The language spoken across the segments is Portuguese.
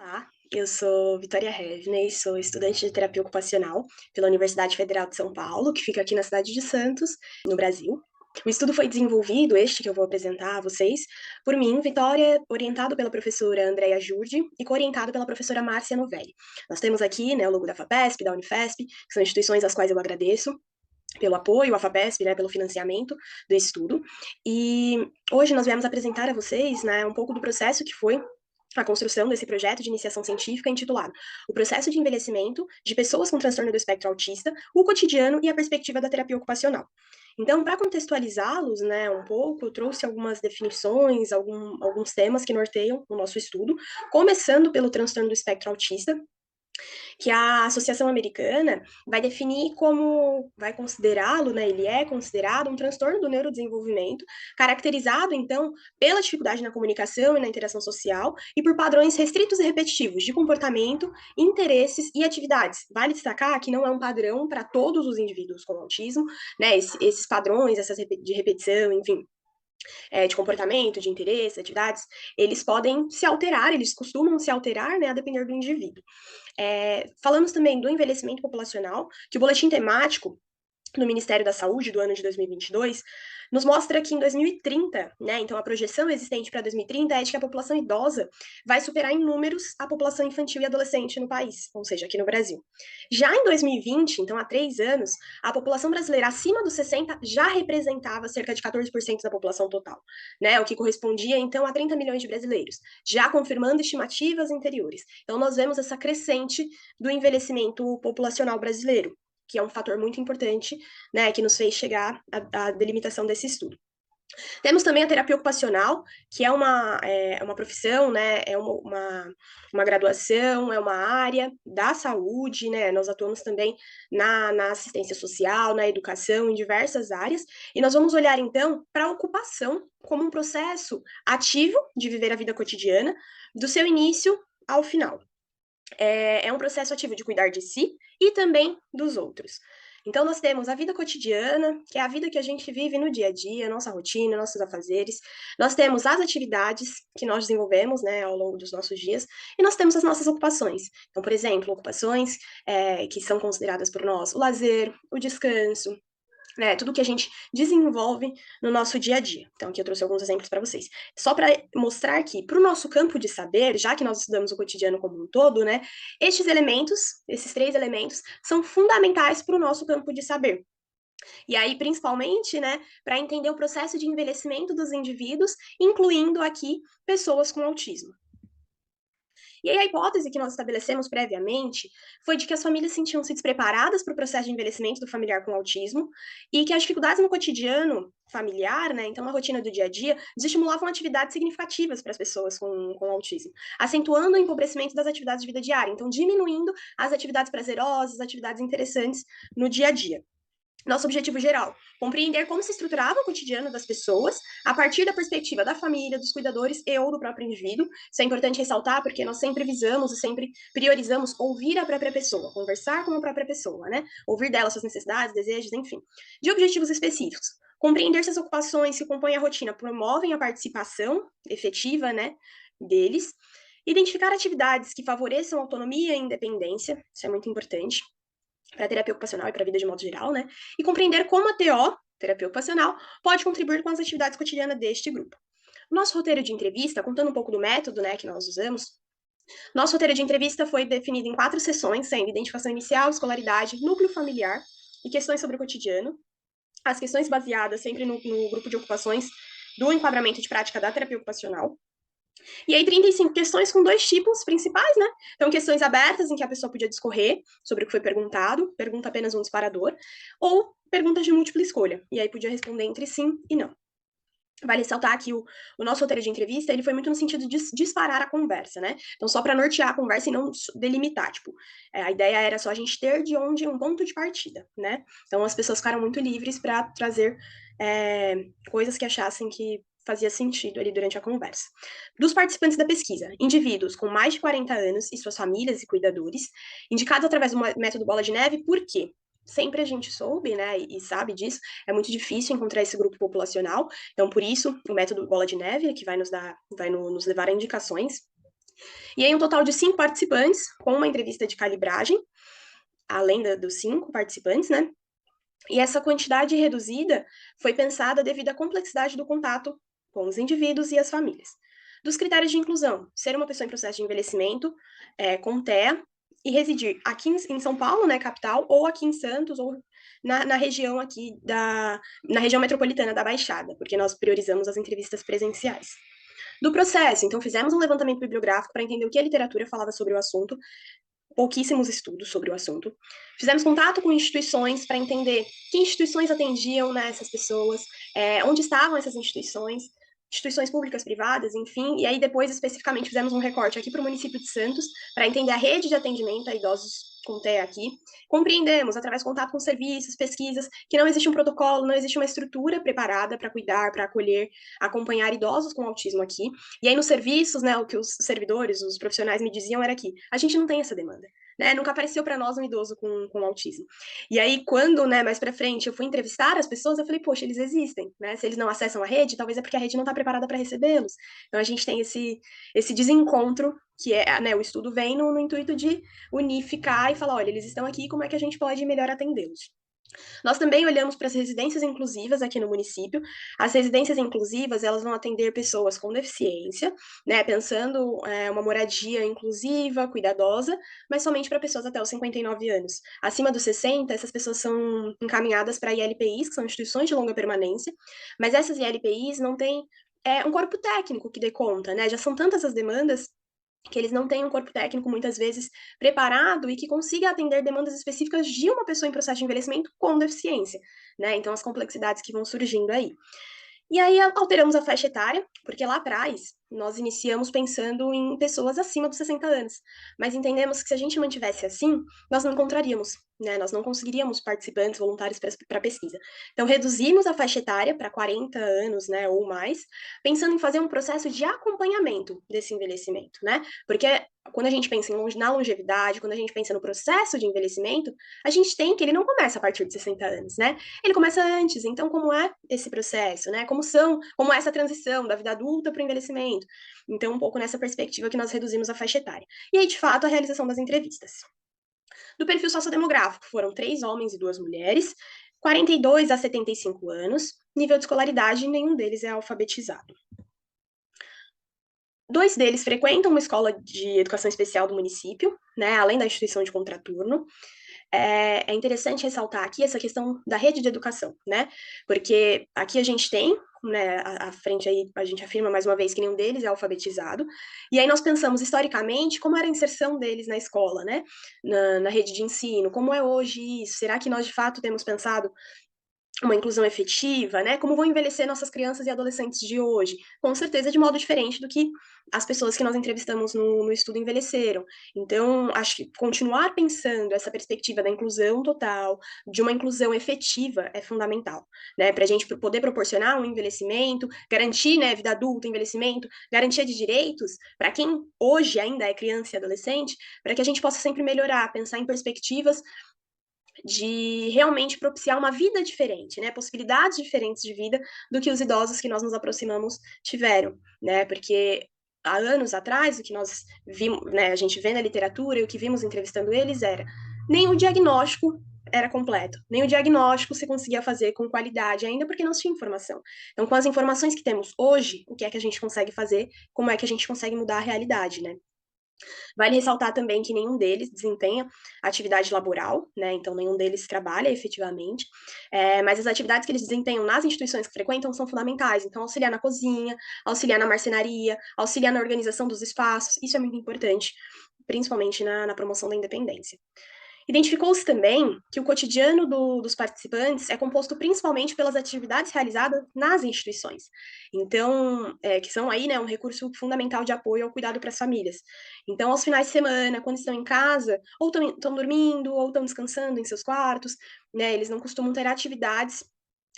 Olá, eu sou Vitória Revney, sou estudante de terapia ocupacional pela Universidade Federal de São Paulo, que fica aqui na cidade de Santos, no Brasil. O estudo foi desenvolvido, este que eu vou apresentar a vocês, por mim, Vitória, orientado pela professora Andréa Jurdi e co-orientado pela professora Márcia Novelli. Nós temos aqui, o logo da FAPESP, da Unifesp, que são instituições às quais eu agradeço pelo apoio, a FAPESP, pelo financiamento do estudo. E hoje nós viemos apresentar a vocês, um pouco do processo que foi a construção desse projeto de iniciação científica intitulado O Processo de Envelhecimento de Pessoas com Transtorno do Espectro Autista, o Cotidiano e a Perspectiva da Terapia Ocupacional. Então, para contextualizá-los, um pouco, eu trouxe algumas definições, alguns temas que norteiam o nosso estudo, começando pelo transtorno do espectro autista, que a Associação Americana vai definir como, vai considerá-lo, ele é considerado um transtorno do neurodesenvolvimento, caracterizado, então, pela dificuldade na comunicação e na interação social e por padrões restritos e repetitivos de comportamento, interesses e atividades. Vale destacar que não é um padrão para todos os indivíduos com autismo, esses padrões, essas de repetição, enfim, de comportamento, de interesse, atividades, eles podem se alterar, eles costumam se alterar, a depender do indivíduo. Falamos também do envelhecimento populacional, que o boletim temático do Ministério da Saúde do ano de 2022 nos mostra que em 2030, então a projeção existente para 2030 é de que a população idosa vai superar em números a população infantil e adolescente no país, ou seja, aqui no Brasil. Já em 2020, então há 3 anos, a população brasileira acima dos 60 já representava cerca de 14% da população total, o que correspondia então a 30 milhões de brasileiros, já confirmando estimativas anteriores. Então nós vemos essa crescente do envelhecimento populacional brasileiro, que é um fator muito importante, que nos fez chegar à delimitação desse estudo. Temos também a terapia ocupacional, que é uma profissão, é uma graduação, é uma área da saúde, nós atuamos também na assistência social, na educação, em diversas áreas, e nós vamos olhar, então, para a ocupação como um processo ativo de viver a vida cotidiana, do seu início ao final. É um processo ativo de cuidar de si e também dos outros. Então, nós temos a vida cotidiana, que é a vida que a gente vive no dia a dia, nossa rotina, nossos afazeres. Nós temos as atividades que nós desenvolvemos, ao longo dos nossos dias. E nós temos as nossas ocupações. Então, por exemplo, ocupações que são consideradas por nós o lazer, o descanso, tudo que a gente desenvolve no nosso dia a dia. Então, aqui eu trouxe alguns exemplos para vocês. Só para mostrar que, para o nosso campo de saber, já que nós estudamos o cotidiano como um todo, estes elementos, esses 3 elementos, são fundamentais para o nosso campo de saber. E aí, principalmente, para entender o processo de envelhecimento dos indivíduos, incluindo aqui pessoas com autismo. E aí a hipótese que nós estabelecemos previamente foi de que as famílias sentiam-se despreparadas para o processo de envelhecimento do familiar com autismo e que as dificuldades no cotidiano familiar, então a rotina do dia a dia, desestimulavam atividades significativas para as pessoas com autismo, acentuando o empobrecimento das atividades de vida diária, então diminuindo as atividades prazerosas, atividades interessantes no dia a dia. Nosso objetivo geral, compreender como se estruturava o cotidiano das pessoas a partir da perspectiva da família, dos cuidadores e ou do próprio indivíduo. Isso é importante ressaltar porque nós sempre visamos e sempre priorizamos ouvir a própria pessoa, conversar com a própria pessoa, Ouvir dela suas necessidades, desejos, enfim. De objetivos específicos. Compreender se as ocupações que compõem a rotina promovem a participação efetiva, deles. Identificar atividades que favoreçam a autonomia e a independência, isso é muito importante para a terapia ocupacional e para a vida de modo geral, e compreender como a TO, terapia ocupacional, pode contribuir com as atividades cotidianas deste grupo. Nosso roteiro de entrevista, contando um pouco do método, que nós usamos, nosso roteiro de entrevista foi definido em 4 sessões, sendo identificação inicial, escolaridade, núcleo familiar e questões sobre o cotidiano. As questões baseadas sempre no grupo de ocupações do enquadramento de prática da terapia ocupacional. E aí, 35 questões com 2 tipos principais, Então, questões abertas, em que a pessoa podia discorrer sobre o que foi perguntado, pergunta apenas um disparador, ou perguntas de múltipla escolha, e aí podia responder entre sim e não. Vale ressaltar que o nosso roteiro de entrevista, ele foi muito no sentido de disparar a conversa, Então, só para nortear a conversa e não delimitar, a ideia era só a gente ter de onde um ponto de partida, Então, as pessoas ficaram muito livres para trazer coisas que achassem que fazia sentido ali durante a conversa. Dos participantes da pesquisa, indivíduos com mais de 40 anos e suas famílias e cuidadores, indicados através do método Bola de Neve, por quê? Sempre a gente soube, e sabe disso, é muito difícil encontrar esse grupo populacional, então por isso o método Bola de Neve, que vai nos levar a indicações. E aí um total de 5 participantes, com uma entrevista de calibragem, além dos 5 participantes, né? E essa quantidade reduzida foi pensada devido à complexidade do contato com os indivíduos e as famílias. Dos critérios de inclusão, ser uma pessoa em processo de envelhecimento, com TEA, e residir aqui em São Paulo, né, capital, ou aqui em Santos, ou na região aqui na região metropolitana da Baixada, porque nós priorizamos as entrevistas presenciais. Do processo, então fizemos um levantamento bibliográfico para entender o que a literatura falava sobre o assunto, pouquíssimos estudos sobre o assunto. Fizemos contato com instituições para entender que instituições atendiam, né, essas pessoas, onde estavam essas instituições públicas, privadas, enfim, e aí depois especificamente fizemos um recorte aqui para o município de Santos, para entender a rede de atendimento a idosos com TEA aqui. Compreendemos, através de contato com serviços, pesquisas, que não existe um protocolo, não existe uma estrutura preparada para cuidar, para acolher, acompanhar idosos com autismo aqui. E aí nos serviços, né, o que os servidores, os profissionais me diziam era que a gente não tem essa demanda. Né, nunca apareceu para nós um idoso com autismo. E aí, quando, né, mais para frente, eu fui entrevistar as pessoas, eu falei, poxa, eles existem, né? Se eles não acessam a rede, talvez é porque a rede não está preparada para recebê-los. Então, a gente tem esse desencontro, que é, né, o estudo vem no intuito de unificar e falar, olha, eles estão aqui, como é que a gente pode melhor atendê-los? Nós também olhamos para as residências inclusivas aqui no município. As residências inclusivas, elas vão atender pessoas com deficiência, né, pensando uma moradia inclusiva, cuidadosa, mas somente para pessoas até os 59 anos. Acima dos 60, essas pessoas são encaminhadas para ILPIs, que são instituições de longa permanência, mas essas ILPIs não têm um corpo técnico que dê conta, né? Já são tantas as demandas que eles não têm um corpo técnico muitas vezes preparado e que consiga atender demandas específicas de uma pessoa em processo de envelhecimento com deficiência, né? Então as complexidades que vão surgindo aí. E aí alteramos a faixa etária, porque lá atrás nós iniciamos pensando em pessoas acima dos 60 anos, mas entendemos que se a gente mantivesse assim, nós não encontraríamos, né? Nós não conseguiríamos participantes voluntários para pesquisa. Então reduzimos a faixa etária para 40 anos, né, ou mais, pensando em fazer um processo de acompanhamento desse envelhecimento, né? Porque quando a gente pensa na longevidade, quando a gente pensa no processo de envelhecimento, a gente tem que ele não começa a partir de 60 anos, né? Ele começa antes. Então, como é esse processo, né? Como é essa transição da vida adulta para o envelhecimento? Então, um pouco nessa perspectiva que nós reduzimos a faixa etária. E aí, de fato, a realização das entrevistas. Do perfil sociodemográfico, foram 3 homens e 2 mulheres, 42 a 75 anos, nível de escolaridade, nenhum deles é alfabetizado. 2 deles frequentam uma escola de educação especial do município, né, além da instituição de contraturno. É interessante ressaltar aqui essa questão da rede de educação, né? Porque aqui a gente tem, né, à frente aí a gente afirma mais uma vez que nenhum deles é alfabetizado, e aí nós pensamos historicamente como era a inserção deles na escola, né? Na rede de ensino, como é hoje isso? Será que nós de fato temos pensado uma inclusão efetiva, né? Como vão envelhecer nossas crianças e adolescentes de hoje? Com certeza de modo diferente do que as pessoas que nós entrevistamos no estudo envelheceram. Então, acho que continuar pensando essa perspectiva da inclusão total, de uma inclusão efetiva, é fundamental, né? Para a gente poder proporcionar um envelhecimento, garantir, né, vida adulta, envelhecimento, garantia de direitos para quem hoje ainda é criança e adolescente, para que a gente possa sempre melhorar, pensar em perspectivas de realmente propiciar uma vida diferente, né? Possibilidades diferentes de vida do que os idosos que nós nos aproximamos tiveram, né? Porque há anos atrás, o que nós vimos, né, a gente vê na literatura e o que vimos entrevistando eles era nem o diagnóstico era completo, nem o diagnóstico se conseguia fazer com qualidade ainda porque não se tinha informação. Então, com as informações que temos hoje, o que é que a gente consegue fazer? Como é que a gente consegue mudar a realidade, né? Vale ressaltar também que nenhum deles desempenha atividade laboral, né? Então, nenhum deles trabalha efetivamente, mas as atividades que eles desempenham nas instituições que frequentam são fundamentais. Então, auxiliar na cozinha, auxiliar na marcenaria, auxiliar na organização dos espaços, isso é muito importante, principalmente na promoção da independência. Identificou-se também que o cotidiano dos participantes é composto principalmente pelas atividades realizadas nas instituições, então, que são aí, né, um recurso fundamental de apoio ao cuidado para as famílias. Então, aos finais de semana, quando estão em casa, ou estão dormindo, ou estão descansando em seus quartos, né, eles não costumam ter atividades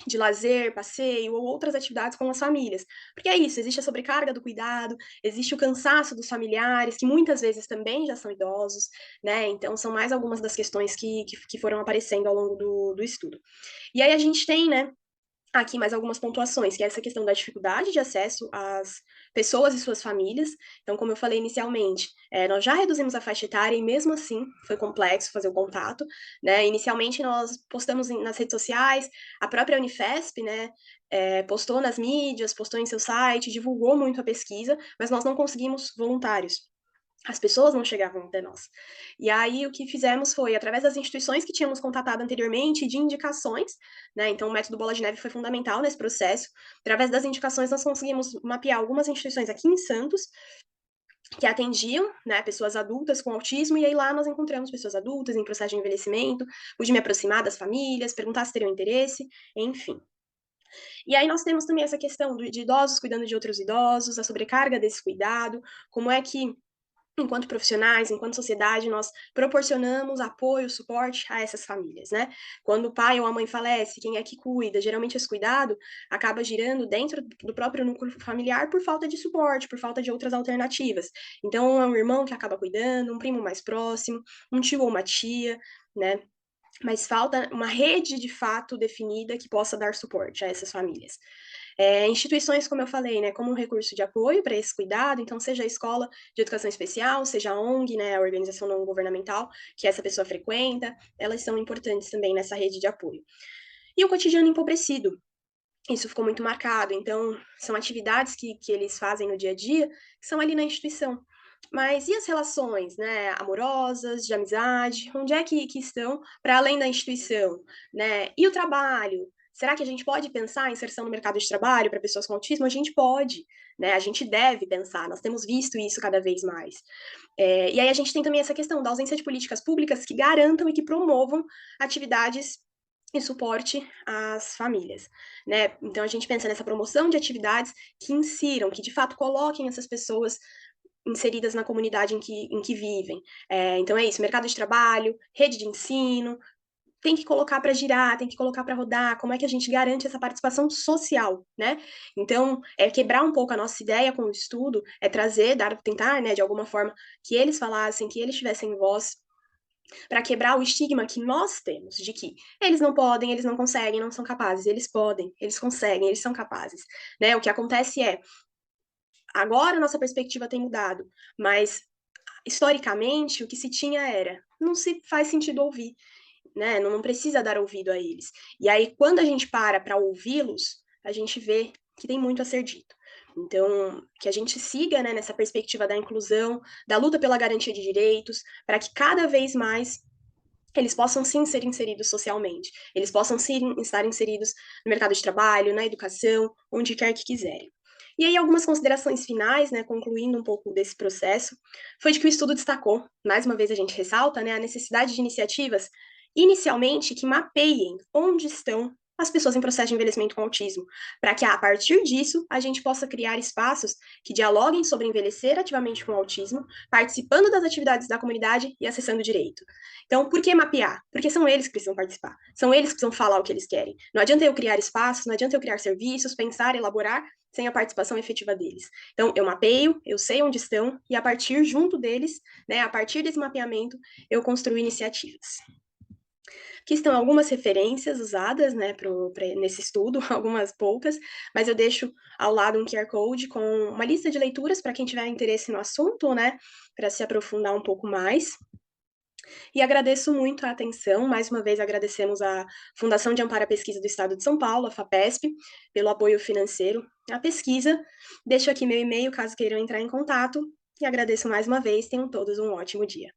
de lazer, passeio ou outras atividades com as famílias. Porque é isso, existe a sobrecarga do cuidado, existe o cansaço dos familiares, que muitas vezes também já são idosos, né? Então, são mais algumas das questões que foram aparecendo ao longo do estudo. E aí a gente tem, né, Aqui mais algumas pontuações, que é essa questão da dificuldade de acesso às pessoas e suas famílias. Então, como eu falei inicialmente, nós já reduzimos a faixa etária e mesmo assim foi complexo fazer o contato, né? Inicialmente nós postamos nas redes sociais, a própria Unifesp, né, postou nas mídias, postou em seu site, divulgou muito a pesquisa, mas nós não conseguimos voluntários. As pessoas não chegavam até nós. E aí o que fizemos foi, através das instituições que tínhamos contatado anteriormente, de indicações, né? Então o método Bola de Neve foi fundamental nesse processo. Através das indicações, nós conseguimos mapear algumas instituições aqui em Santos que atendiam, né, pessoas adultas com autismo, e aí lá nós encontramos pessoas adultas em processo de envelhecimento, pude me aproximar das famílias, perguntar se teriam interesse, enfim. E aí nós temos também essa questão de idosos cuidando de outros idosos, a sobrecarga desse cuidado, como é que enquanto profissionais, enquanto sociedade, nós proporcionamos apoio, suporte a essas famílias, né? Quando o pai ou a mãe falece, quem é que cuida? Geralmente esse cuidado acaba girando dentro do próprio núcleo familiar por falta de suporte, por falta de outras alternativas. Então, é um irmão que acaba cuidando, um primo mais próximo, um tio ou uma tia, né? Mas falta uma rede de fato definida que possa dar suporte a essas famílias. Instituições, como eu falei, né, como um recurso de apoio para esse cuidado, então seja a escola de educação especial, seja a ONG, né, a organização não governamental que essa pessoa frequenta, elas são importantes também nessa rede de apoio. E o cotidiano empobrecido, isso ficou muito marcado, então são atividades que eles fazem no dia a dia, que são ali na instituição. Mas e as relações, né, amorosas, de amizade, onde é que estão para além da instituição, né? E o trabalho? Será que a gente pode pensar em inserção no mercado de trabalho para pessoas com autismo? A gente pode, né? A gente deve pensar, nós temos visto isso cada vez mais. E aí a gente tem também essa questão da ausência de políticas públicas que garantam e que promovam atividades e suporte às famílias, né? Então a gente pensa nessa promoção de atividades que insiram, que de fato coloquem essas pessoas inseridas na comunidade em que vivem. Então é isso, mercado de trabalho, rede de ensino, tem que colocar para girar, tem que colocar para rodar, como é que a gente garante essa participação social, né? Então, quebrar um pouco a nossa ideia com o estudo, trazer, tentar, né, de alguma forma, que eles falassem, que eles tivessem voz, para quebrar o estigma que nós temos de que eles não podem, eles não conseguem, não são capazes, eles podem, eles conseguem, eles são capazes, né? O que acontece agora a nossa perspectiva tem mudado, mas historicamente o que se tinha era, não se faz sentido ouvir, né? Não precisa dar ouvido a eles. E aí quando a gente para ouvi-los, a gente vê que tem muito a ser dito. Então, que a gente siga, né, nessa perspectiva da inclusão, da luta pela garantia de direitos, para que cada vez mais eles possam sim ser inseridos socialmente, eles possam sim estar inseridos no mercado de trabalho, na educação, onde quer que quiserem. E aí, algumas considerações finais, né, concluindo um pouco desse processo, foi de que o estudo destacou, mais uma vez a gente ressalta, né, a necessidade de iniciativas, inicialmente, que mapeiem onde estão as pessoas em processo de envelhecimento com autismo, para que, a partir disso, a gente possa criar espaços que dialoguem sobre envelhecer ativamente com autismo, participando das atividades da comunidade e acessando o direito. Então, por que mapear? Porque são eles que precisam participar, são eles que precisam falar o que eles querem. Não adianta eu criar espaços, não adianta eu criar serviços, pensar, elaborar, sem a participação efetiva deles. Então, eu mapeio, eu sei onde estão, e a partir junto deles, né, a partir desse mapeamento, eu construo iniciativas. Aqui estão algumas referências usadas, né, nesse estudo, algumas poucas, mas eu deixo ao lado um QR Code com uma lista de leituras para quem tiver interesse no assunto, né, para se aprofundar um pouco mais. E agradeço muito a atenção. Mais uma vez, agradecemos à Fundação de Amparo à Pesquisa do Estado de São Paulo, a FAPESP, pelo apoio financeiro à pesquisa. Deixo aqui meu e-mail caso queiram entrar em contato. E agradeço mais uma vez. Tenham todos um ótimo dia.